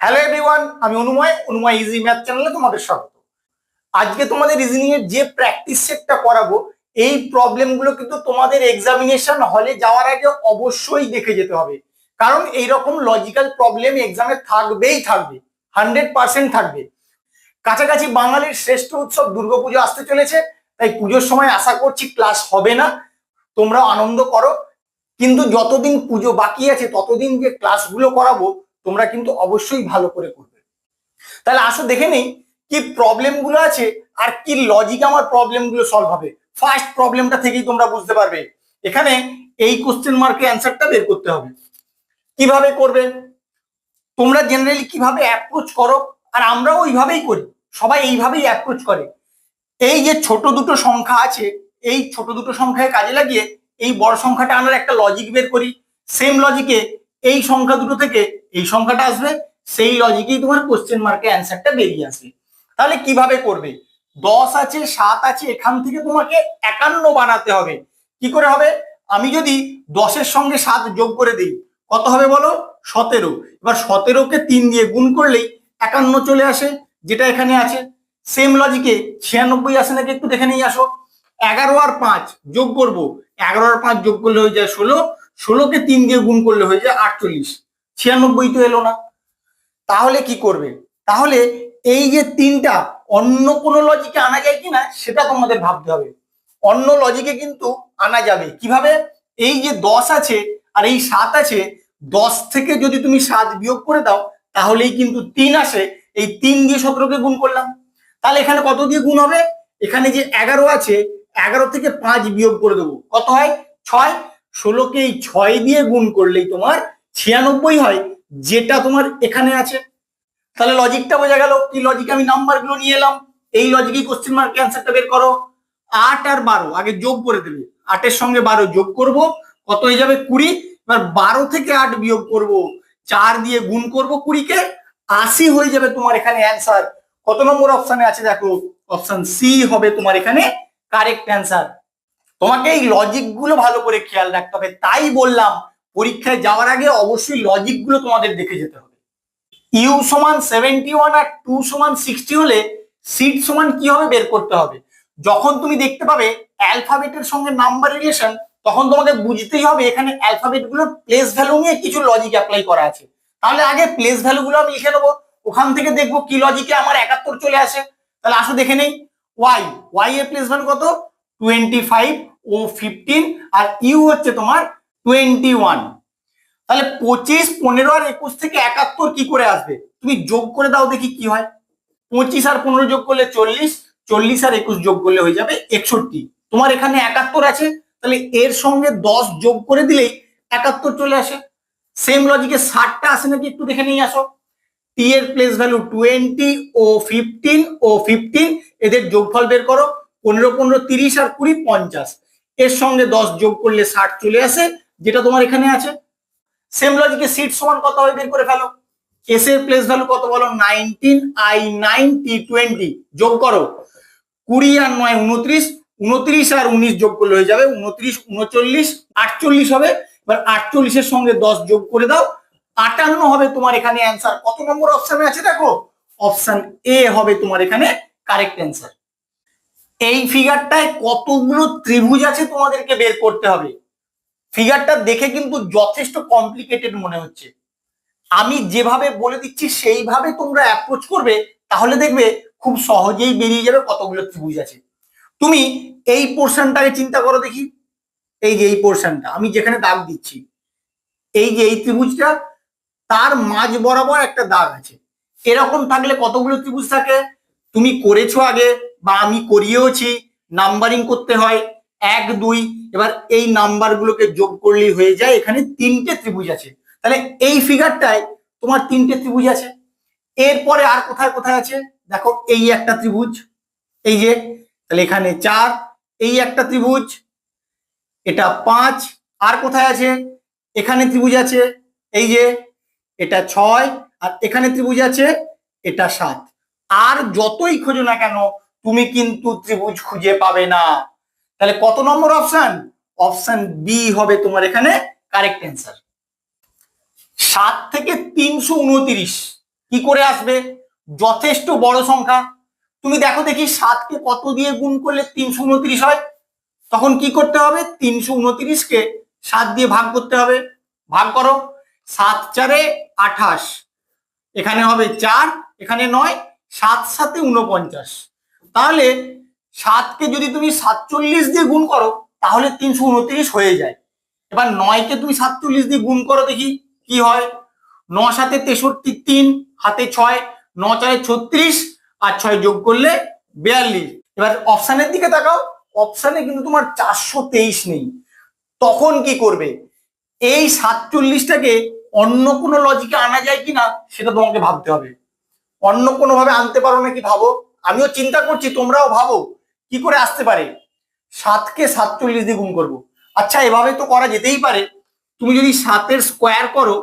Hello everyone, আমি অনুময় easy math চ্যানেলে তোমাদের স্বাগত। আজকে তোমাদের রিজনিং এর যে প্র্যাকটিস সেটটা করাবো, এই প্রবলেমগুলো কিন্তু তোমাদের এক্সামিনেশন হলে যাওয়ার আগে অবশ্যই দেখে যেতে হবে। কারণ এইরকম লজিক্যাল প্রবলেম এক্সামে থাকবেই থাকবে, 100% থাকবে। কাছাকাছি বাঙালির শ্রেষ্ঠ উৎসব দুর্গাপুজো আসতে চলেছে, তাই পুজোর সময় আশা করছি ক্লাস হবে না, তোমরা আনন্দ করো। কিন্তু যতদিন পুজো বাকি আছে ততদিন যে ক্লাসগুলো করাবো তোমরা কিন্তু অবশ্যই ভালো করে করবে। তাহলে আসো দেখে নেই কি প্রবলেম গুলো আছে আর কি লজিক আমার প্রবলেম গুলো সলভ হবে। ফার্স্ট প্রবলেমটা থেকেই তোমরা বুঝতে পারবে এখানে এই কোশ্চেন মার্কের অ্যান্সারটা বের করতে হবে। কিভাবে করবে তোমরা জেনারেলি কিভাবে অ্যাপ্রোচ করো, আর আমরাও ওইভাবেই করি, সবাই এইভাবেই অ্যাপ্রোচ করে। এই যে ছোট দুটো সংখ্যা আছে, এই ছোট দুটো সংখ্যায় কাজে লাগিয়ে এই বড় সংখ্যাটা আনার একটা লজিক বের করি। সেম লজিকে এই সংখ্যা দুটো থেকে এই সংখ্যাটা আসবে, সেই লজিকেই তোমার কোশ্চেন মার্কে অ্যান্সারটা বেরিয়ে আসবে। তাহলে কিভাবে করবে? 10 আছে, 7 আছে, এখান থেকে তোমাকে 51 বানাতে হবে। কি করে হবে? আমি যদি 10-এর সঙ্গে 7 যোগ করে দিই, কত হবে বলো? 17। এবার 17কে 3 দিয়ে গুণ করলেই 51 চলে আসে, যেটা এখানে আছে। সেম লজিকে 96 আসে নাকি একটু দেখে নিয়ে আসো। 11 আর 5 যোগ করব, 11 আর 5 যোগ করলে হয়ে যায় 16, 16কে 3 দিয়ে গুণ করলে হয়ে যায় 48, 96 তো এলো না। তাহলে কি করবে? তাহলে এই যে তিনটা অন্য কোনো লজিকে আনা যায় কিনা সেটা তোমাদের ভাবতে হবে। অন্য লজিকে কিন্তু আনা যাবে। কিভাবে? এই যে 10 আছে আর এই 7 আছে, 10 থেকে যদি তুমি 7 বিয়োগ করে দাও তাহলেই কিন্তু 3 আসে। এই 3 দিয়ে 17কে গুণ করলাম, তাহলে এখানে কত দিয়ে গুণ হবে? এখানে যে 11 আছে, 11 থেকে 5 বিয়োগ করে দেবো, কত হয়? 6। 16কে এই 6 দিয়ে গুণ করলেই তোমার 96 হয়, যেটা তোমার এখানে আছে। তাহলে লজিকটা বোঝা গেল। কি লজিকে আমি নাম্বারগুলো নিয়ে এলাম, এই লজিকেই কোশ্চেন মার্ক অ্যান্সারটা বের করো। 8 আর 12 আগে যোগ করে দেবে, 8-এর সঙ্গে 12 যোগ করব, কত হয়ে যাবে? 20। এবার 12 থেকে 8 বিয়োগ করব, 4 দিয়ে গুণ করব 20-কে, 80 হয়ে যাবে তোমার এখানে অ্যান্সার। কত নম্বর অপশনে আছে দেখো? অপশন সি হবে তোমার এখানে কারেক্ট অ্যান্সার। তোমাকে এই লজিক গুলো ভালো করে খেয়াল রাখতে হবে, তাই বললাম পরীক্ষায় যাওয়ার আগে অবশ্যই লজিক গুলো তোমাদের দেখে যেতে হবে। ইউ সমান 71 আর 2 সমান 60 হলে সিট সমান কি হবে বের করতে হবে। যখন তুমি দেখতে পাবে অ্যালফাবেটের সঙ্গে নাম্বার রিলেশন, তখন তোমাকে বুঝতেই হবে এখানে অ্যালফাবেট গুলোর প্লেস ভ্যালু নিয়ে কিছু লজিক অ্যাপ্লাই করা আছে। তাহলে আগে প্লেস ভ্যালু গুলো আমি লিখে নেবো, ওখান থেকে দেখবো কি লজিকে আমার 71 চলে আসে। তাহলে আসো দেখে নেই। ওয়াই, ওয়াই এর প্লেস ভ্যালু কত? 25 ও 15, আর ইউ হচ্ছে তোমার 21। তাহলে 25, 15 আর 21 থেকে 71 কি করে আসবে? তুমি যোগ করে দাও দেখি কি হয়। 25 আর 15 যোগ করলে 40, 40 আর 21 যোগ করলে হয়ে যাবে 61। তোমার এখানে 71 আছে, তাহলে এর সঙ্গে 10 যোগ করে দিলেই 71 চলে আসে। সেম লজিকে 60টা আসে নাকি একটু দেখে নিয়ে আসো। টি এর প্লেস ভ্যালু 20 ও 15 ও 15, এদের যোগফল বের করো। 15 15 30 আর 20 50, এর সঙ্গে 10 যোগ করলে 60 চলে আসে, যেটা তোমার এখানে আছে। সেম লজিকে সিট সমান কত হবে বের করে ফেলো। এস এর প্লেস ভ্যালু কত বলো? 19, আই 9, টি 20, যোগ করো। 20 আর 9 29, 29 আর 19 যোগ করলে হয়ে যাবে 29, 39, 48 হবে। এবার 48 এর সঙ্গে 10 যোগ করে দাও, 58 হবে তোমার এখানে অ্যান্সার। কত নম্বর অপশনে আছে দেখো? অপশন এ হবে তোমার এখানে কারেক্ট অ্যান্সার। এই ফিগারটায় কতগুলো ত্রিভুজ আছে তোমাদেরকে বের করতে হবে। ফিগারটা দেখে কিন্তু যথেষ্ট কমপ্লিকেটেড মনে হচ্ছে, আমি যেভাবে বলে দিচ্ছি সেইভাবে তোমরা অ্যাপ্রোচ করবে, তাহলে দেখবে খুব সহজেই বেরিয়ে যাবে কতগুলো ত্রিভুজ আছে। তুমি এই পোর্শনটাকে চিন্তা করো দেখি। এই যে এই পোর্শনটা আমি যেখানে দাগ দিচ্ছি, এই যে এই ত্রিভুজটা, তার মাঝ বরাবর একটা দাগ আছে। এরকম থাকলে কতগুলো ত্রিভুজ থাকে? তুমি করেছো আগে বা আমি করিয়েওছি, নাম্বারিং করতে হয় 1 2, এবার এই নাম্বারগুলোকে যোগ করলেই হয়ে যায় এখানে 3টে ত্রিভুজ আছে। তাহলে এই ফিগারটায় তোমার 3টে ত্রিভুজ আছে। এরপরে আর কোথায় কোথায় আছে দেখো? এই একটা ত্রিভুজ, এই যে, তাহলে এখানে 4, এই একটা ত্রিভুজ, এটা 5, আর কোথায় আছে? এখানে ত্রিভুজ আছে, এই যে, এটা 6, আর এখানে ত্রিভুজ আছে, এটা 7। আর যতই খোঁজো না কেন তুমি কিন্তু ত্রিভুজ খুঁজে পাবে না। তাহলে কত নম্বর অপশন? অপশন বি হবে তোমার এখানে কারেক্ট অ্যান্সার। 7 থেকে 329 কি করে আসবে? যথেষ্ট বড় সংখ্যা। তুমি দেখো দেখি 7কে কত দিয়ে গুণ করলে 329 হয়? তখন কি করতে হবে? 329কে 7 দিয়ে ভাগ করতে হবে। ভাগ করো, 7 4 28, এখানে হবে 4, এখানে 9, 7 7 49। তাহলে 7কে যদি তুমি 47 দিয়ে গুণ করো তাহলে 329 হয়ে যায়। এবার 9কে তুমি 47 দিয়ে গুণ করো দেখি কি হয়। 9 7 63, 3 হাতে 6, 9 4 36, আর 6 যোগ করলে 42। এবার অপশানের দিকে তাকাও, অপশানে কিন্তু তোমার 423 নেই। তখন কি করবে? এই 47টাকে অন্য কোনো লজিকে আনা যায় কিনা সেটা তোমাকে ভাবতে হবে। অন্য কোনো ভাবে আনতে পারো নাকি ভাবো, আমিও চিন্তা করছি, তোমরাও ভাবো কি করে আসতে পারে। 7কে 47 দিয়ে গুণ করবো। আচ্ছা, এভাবে তো করা যেতেই পারে। তুমি যদি 7-এর স্কোয়ার করো,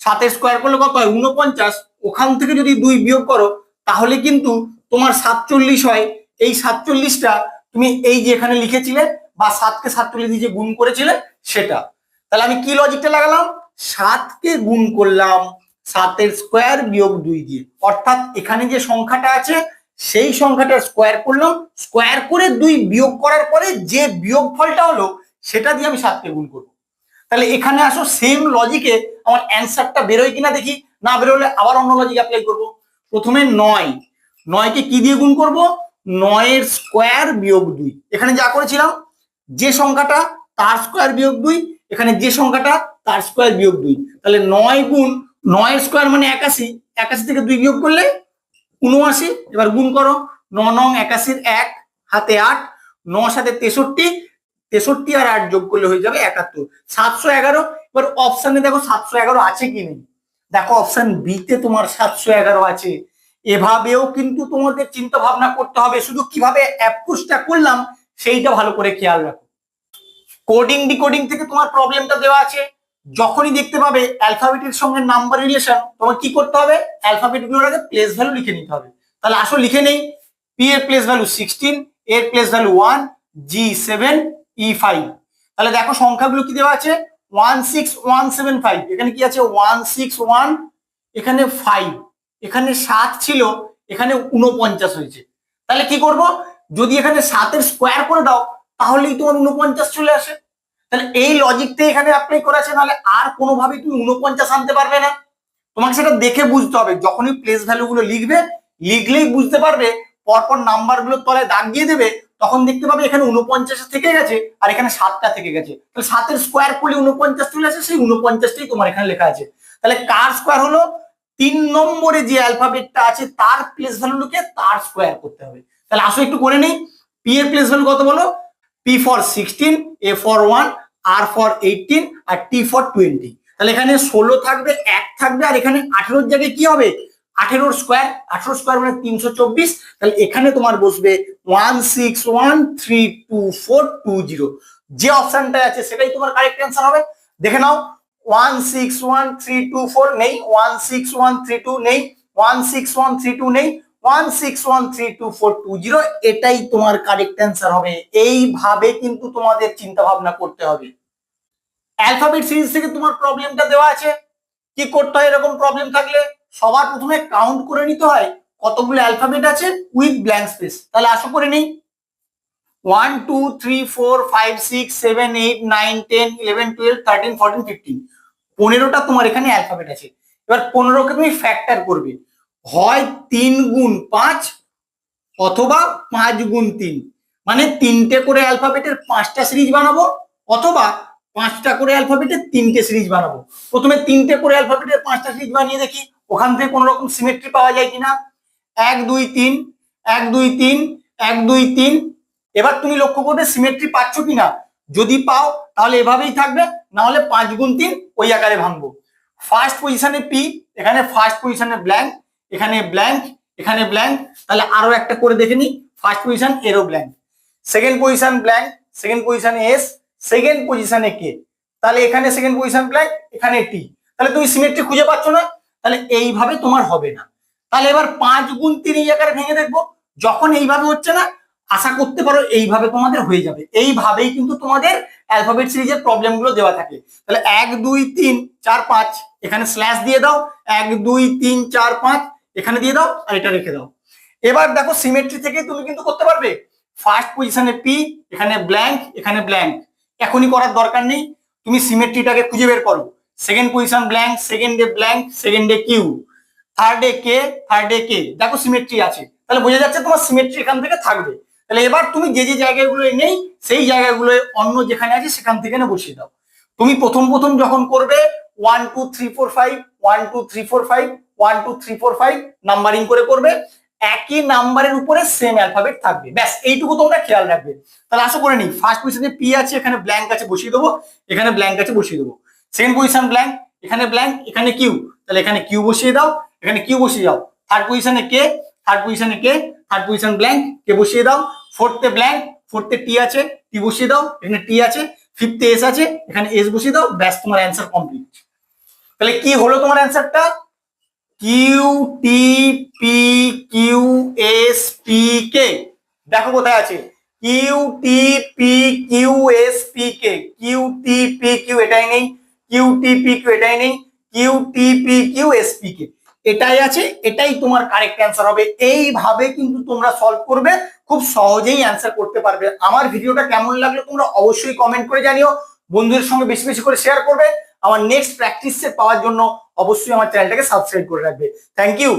7-এর স্কোয়ার করলে কত হয়? 49। ওখান থেকে যদি 2 বিয়োগ করো তাহলে কিন্তু তোমার 47 হয়। এই 47টা তুমি এই যে এখানে লিখেছিলে বা 7কে 47 দিয়ে যে গুণ করেছিলে সেটা। তাহলে আমি কি লজিকটা লাগালাম? 7কে গুণ করলাম 7-এর স্কোয়ার বিয়োগ 2 দিয়ে, অর্থাৎ এখানে যে সংখ্যাটা আছে সেই সংখ্যাটা স্কোয়ার করলাম, স্কোয়ার করে 2 বিয়োগ করার পরে যে বিয়োগ ফলটা হলো সেটা দিয়ে আমি 7কে গুণ করবো। তাহলে এখানে আসো, সেম লজিকে আমার অ্যান্সারটা বেরোয় কিনা দেখি। না বেরোলে আবার অন্য লজিক অ্যাপ্লাই করব। প্রথমে 9কে কি দিয়ে গুণ করব? 9-এর স্কোয়ার বিয়োগ 2। এখানে যা করেছিলাম, যে সংখ্যাটা তার স্কোয়ার বিয়োগ 2, এখানে যে সংখ্যাটা তার স্কোয়ার বিয়োগ 2। তাহলে 9 গুণ 9-এর স্কোয়ার মানে 81, 81 থেকে 2 বিয়োগ করলে 79। এবার গুণ করো, 9 9 81, 1 হাতে 8, 9 7 63, 63 আর 8 যোগ করলে হয়ে যাবে 71, 711। এবার অপশানে দেখো 711 আছে কি নেই। দেখো অপশান বি তে তোমার 711 আছে। এভাবেও কিন্তু তোমাদের চিন্তা ভাবনা করতে হবে, শুধু কিভাবে অ্যাপ্রোচটা করলাম সেইটা ভালো করে খেয়াল রাখো। কোডিং ডিকোডিং থেকে তোমার প্রবলেমটা দেওয়া আছে। যখনই দেখতে পাবে অ্যালফাবেটের সঙ্গে নাম্বার রিলেশন, তোমার কি করতে হবে? অ্যালফাবেট গুলোর আগে প্লেস ভ্যালু লিখে নিতে হবে। তাহলে আসো লিখে নেই। পি এর প্লেস ভ্যালু 16, এর প্লেস ভ্যালু 1, জি 7, ই 5। তাহলে দেখো সংখ্যাগুলো কি দেওয়া আছে? 16175, এখানে কি আছে? 161, এখানে 5, এখানে 7 ছিল, এখানে 49 হয়েছে। তাহলে কি করব? যদি এখানে 7-এর স্কোয়ার করে দাও তাহলেই তোমার 49 চলে আসে। তাহলে এই লজিকটা এখানে অ্যাপ্লাই করা আছে, নাহলে আর কোনোভাবেই তুমি 49 আনতে পারবে না। তোমাকে সেটা দেখে বুঝতে হবে। যখনই প্লেস ভ্যালু গুলো লিখবে, লিখলেই বুঝতে পারবে, পরপর নাম্বার গুলোর তলায় দাগ দিয়ে দেবে, তখন দেখতে পাবে এখানে 49 থেকে গেছে আর এখানে 7টা থেকে গেছে। তাহলে 7-এর স্কোয়ার করলে 49 চলে আসে, সেই 49টাই তোমার এখানে লেখা আছে। তাহলে কার স্কোয়ার হলো? 3 নম্বরে যে অ্যালফাবেটটা আছে তার প্লেস ভ্যালুকে তার স্কোয়ার করতে হবে। তাহলে আসো একটু করে নেই। পি এর প্লেস ভ্যালু কত বলো? P for 16, A for 1, R for 18, আর টি ফর 20। তাহলে এখানে 16 থাকবে, 1 থাকবে, আর এখানে 18-এর জায়গায় কি হবে? 18-এর স্কোয়ার, 18 স্কোয়ার মানে 324। তাহলে এখানে তোমার বসবে 161324220। যে অপশনটা আছে সেটাই তোমার কারেক্ট অ্যান্সার হবে। দেখে নাও, 1613224 নেই, 16132 নেই, 16132 নেই, 161322420, এটাই তোমার কারেক্ট অ্যান্সার হবে। এইভাবে কিন্তু তোমাদের চিন্তা ভাবনা করতে হবে। অ্যালফাবেট সিরিজ থেকে তোমার প্রবলেমটা দেওয়া আছে। কি করতে হয় এরকম প্রবলেম থাকলে? সবার প্রথমে কাউন্ট করে নিতে হয় কতগুলো অ্যালফাবেট আছে উইথ ব্ল্যাঙ্ক স্পেস। তাহলে আশা করে নেই 1 2 3 4 5 6 7 8 9 10 11 12 13 14 15, 15টা তোমার এখানে অ্যালফাবেট আছে। এবার 15কে তুমি ফ্যাক্টর করবে, হয় 3 গুণ 5 অথবা 5 গুণ 3, মানে 3টে করে অ্যালফাবেটের 5টা সিরিজ বানাবো, অথবা 5টা করে অ্যালফাবেটের 3টে সিরিজ বানাবো। প্রথমে 3টে করে অ্যালফাবেটের 5টা সিরিজ বানিয়ে দেখি ওখান থেকে কোনো রকম সিমেট্রি পাওয়া যায় কিনা। 1 2 3, 1 2 3, 1 2 3। এবার তুমি লক্ষ্য করবে সিমেট্রি পাচ্ছ কিনা। যদি পাও তাহলে এভাবেই থাকবে, না হলে 5 গুণ 3 ওই আকারে ভাঙবো। ফার্স্ট পজিশনে পি, এখানে ফার্স্ট পজিশনে ব্ল্যাঙ্ক, এখানে ব্ল্যাঙ্ক, এখানে ব্ল্যাঙ্ক। তাহলে আরো একটা করে দেখে নি। ফার্স্ট পজিশন এরও blank, second position blank, second পজিশনে এস, সেকেন্ড পজিশনে কে। তাহলে এখানে সেকেন্ড পজিশন ব্ল্যাঙ্ক, এখানে টি। তাহলে তুমি সিমেট্রি খুঁজে পাচ্ছ না, তাহলে এইভাবে তোমার হবে না। তাহলে এবার 5 গুণ 3 এই আকারে ভেঙে দেখবো। যখন এইভাবে হচ্ছে না, আশা করতে পারো এইভাবে তোমাদের হয়ে যাবে। এইভাবেই কিন্তু তোমাদের অ্যালফাবেট সিরিজের প্রবলেমগুলো দেওয়া থাকে। তাহলে 1 2 3 4 5, এখানে স্ল্যাশ দিয়ে দাও, 1 2 3 4 5 এখানে দিয়ে দাও, আর এটা রেখে দাও। এবার দেখো সিমেট্রি থেকে তুমি কিন্তু করতে পারবে। ফার্স্ট পজিশনে পি, এখানে ব্ল্যাঙ্ক, এখানে ব্ল্যাঙ্ক, এখনই করার দরকার নেই, তুমি সিমেট্রিটাকে খুঁজে বের করো। সেকেন্ড পজিশন ব্ল্যাঙ্ক, সেকেন্ডে ব্ল্যাঙ্ক, সেকেন্ডে কিউ, থার্ডে কে, থার্ডে কে, দেখো সিমেট্রি আছে, তাহলে বোঝা যাচ্ছে তোমার সিমেট্রি এখান থেকে থাকবে। তাহলে এবার তুমি যে যে জায়গাগুলো নেই সেই জায়গাগুলো অন্য যেখানে আছে সেখান থেকে না বসিয়ে দাও। তুমি প্রথম প্রথম যখন করবে 1 2 3 4 5 1 2 3 4 5 1 2 3 4 5 নাম্বারিং করে করবে, একই নাম্বারের উপরে সেম অ্যালফাবেট থাকবে, ব্যাস এইটুকু তোমরা খেয়াল রাখবে। তাহলে আশা করে নিই ফার্স্ট পজিশনে পি আছে, এখানে ব্ল্যাঙ্ক আছে বসিয়ে দেবো, এখানে ব্ল্যাঙ্ক আছে বসিয়ে দেবো। সেকেন্ড পজিশন ব্ল্যাঙ্ক, এখানে ব্ল্যাঙ্ক, এখানে কিউ, তাহলে এখানে কিউ বসিয়ে দাও, এখানে কিউ বসিয়ে দাও। থার্ড পজিশনে কে, থার্ড পজিশনে কে, থার্ড পজিশন ব্ল্যাঙ্ক, কে বসিয়ে দাও। ফোর্থে ব্ল্যাঙ্ক, ফোর্থে টি আছে, টি বসিয়ে দাও, এখানে টি আছে। ফিফথে এস আছে, এখানে এস বসিয়ে দাও, ব্যাস তোমার অ্যান্সার কমপ্লিট। তাহলে কি হলো তোমার অ্যান্সারটা? Q T P Q S P K, দেখো কোথায় আছে, Q T P Q S P K, Q T P Q এটাই নেই, কিউ টি পি কিউ এটাই নেই, Q T P Q S P K এটাই আছে, এটাই তোমার কারেক্ট অ্যান্সার হবে। এইভাবে কিন্তু তোমরা সলভ করবে, খুব সহজেই অ্যান্সার করতে পারবে। আমার ভিডিওটা কেমন লাগলো তোমরা অবশ্যই কমেন্ট করে জানিও, বন্ধুদের সঙ্গে বেশি বেশি করে শেয়ার করবে। আমার নেক্সট প্র্যাকটিস সেট পাওয়ার জন্য অবশ্যই আমার চ্যানেলটাকে সাবস্ক্রাইব করে রাখবে। Thank you.